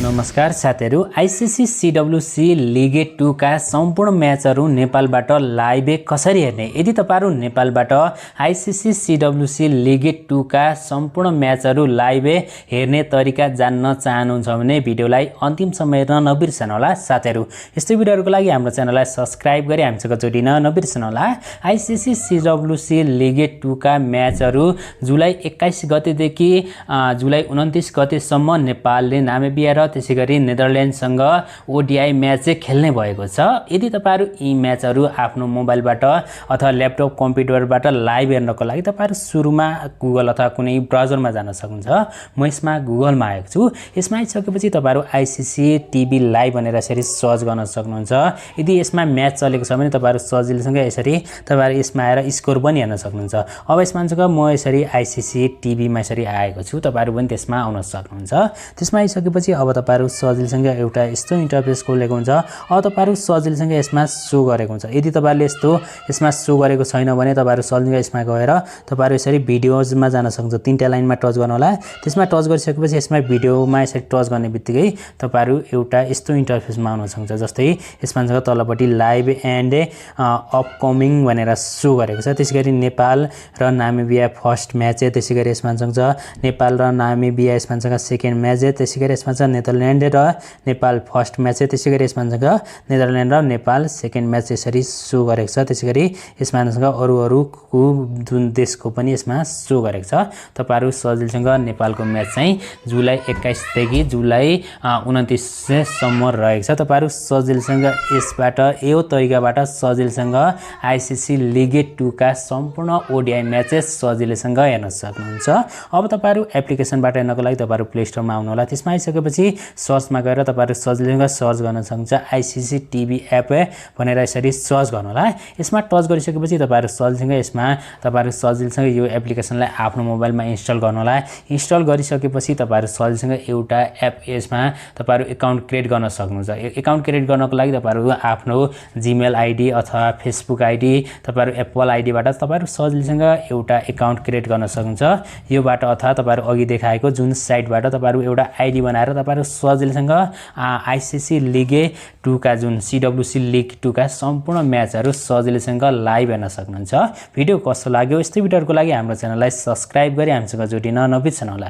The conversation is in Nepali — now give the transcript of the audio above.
नमस्कार साथीहरु, आईसीसी सीडब्ल्यूसी लिग 2 का सम्पूर्ण म्याचहरु नेपालबाट लाइभ कसरी हेर्ने। यदि तपाईहरु नेपालबाट आईसीसी सीडब्ल्यूसी लिग 2 का सम्पूर्ण म्याचहरु लाइभ हेर्ने तरिका जान्न चाहनुहुन्छ भने भिडियोलाई अन्तिमसम्म हेर्न नबिर्सनु होला। साथीहरु, यस्तै भिडियोहरुको लागि हाम्रो च्यानललाई सब्स्क्राइब गरी हामीसँग जोडिन नबिर्सनु होला। आईसीसी सीडब्ल्यूसी लिग 2 का म्याचहरु जुलाई 21 गतेदेखि जुलाई 29 गतेसम्म नेपालले नामिबिया र त्यसैगरी नेदरल्यान्डसँग ओडीआई म्याच खेल्ने भएको छ। यदि तपाईहरु यी म्याचहरु आफ्नो मोबाइलबाट अथवा ल्यापटप कम्प्युटरबाट लाइभ हेर्नको लागि तपाईहरु सुरुमा गुगल अथवा कुनै ब्राउजरमा जान सक्नुहुन्छ। म यसमा गुगलमा आएको छु। यसमा आइसकेपछि तपाईहरु आईसीसी टिभी लाइभ भनेर यसरी सर्च गर्न सक्नुहुन्छ। यदि यसमा म्याच चलेको छ भने तपाईहरु सजिलैसँग यसरी तपाईहरु यसमा आएर स्कोर पनि हेर्न सक्नुहुन्छ। अब यसमा म यसरी आईसीसी टिभीमा यसरी आएको छु। तपाईहरु पनि त्यसमा आउन सक्नुहुन्छ। त्यसमा आइसकेपछि अब तपाईहरु सजिलसँग एउटा यस्तो इन्टरफेस खोलेको हुन्छ। अब तपाईहरु सजिलसँग यसमा शो गरेको हुन्छ। यदि तपाईहरुले यसमा शो गरेको छैन भने तपाईहरु सजिलसँग यसमा गएर तपाईहरु यसरी भिडियोजमा जान सक्नुहुन्छ। तीनटा लाइनमा टच गर्नु होला। त्यसमा टच गरिसकेपछि यसमा भिडियोमा यसरी टच गर्ने बित्तिकै तपाईहरु एउटा यस्तो इन्टरफेसमा आउन सक्नुहुन्छ। जस्तै यसमा तलपट्टि लाइभ एन्ड अपकमिङ भनेर शो गरेको छ। त्यसैगरी नेपाल र नामिबिया फर्स्ट म्याच, त्यसैगरी यसमा नेपाल र नामिबिया यसमा सेकेन्ड म्याच, त्यसैगरी यसमा नेदरल्यान्ड र नेपाल फर्स्ट म्याच, त्यसैगरी यसमा नेदरल्यान्ड र नेपाल सेकेन्ड म्याच यसरी शो गरेको छ। त्यसैगरी यसमा अरू जुन देशको पनि यसमा शो गरेको छ। तपाईहरु सजिलसँग नेपालको म्याच चाहिँ जुलाई 21 देखि जुलाई 29 सम्म रहेको छ। तपाईहरु सजिलसँग यसबाट यो तरिकाबाट सजिलसँग आईसीसी लिग 2 का सम्पूर्ण ओडीआई म्याचेस सजिलैसँग हेर्न सक्नुहुन्छ। अब तपाईहरु एप्लिकेसनबाट हेर्नको लागि तपाईहरु प्ले स्टोरमा आउनु होला। त्यसमा आइसकेपछि सर्चमा गएर तपाईहरु सजिलसँग सर्च गर्न सक्नुहुन्छ। आईसीसी टिभी एप भनेर यसरी सर्च गर्नु होला। यसमा टच गरिसकेपछि तपाईहरु सजिलसँग यो एप्लिकेसनलाई आफ्नो मोबाइलमा इन्स्टल गर्नु होला। इन्स्टल गरिसकेपछि तपाईहरु सजिलसँग एउटा एप यसमा तपाईहरु अकाउन्ट क्रिएट गर्न सक्नुहुन्छ। अकाउन्ट क्रिएट गर्नको लागि तपाईहरु आफ्नो जीमेल आईडी अथवा फेसबुक आईडी तपाईहरु एप्पल आईडीबाट तपाईहरु सजिलसँग एउटा अकाउन्ट क्रिएट गर्न सक्नुहुन्छ। योबाट अथवा तपाईहरु अघि देखाएको जुन साइटबाट तपाईहरु एउटा आईडी बनाएर तपाईहरु सजिलसँग आईसीसी लिग 2 का जुन सीडब्ल्यूसी लिग 2 का सम्पूर्ण म्याचहरु सजिलैसँग लाइभ हेर्न सक्नुहुन्छ। भिडियो कस्तो लाग्यो? यस्तै भिडियोहरुको लागि हाम्रो च्यानललाई सब्स्क्राइब गरी हामीसँग जोडिन नबिर्सनु होला।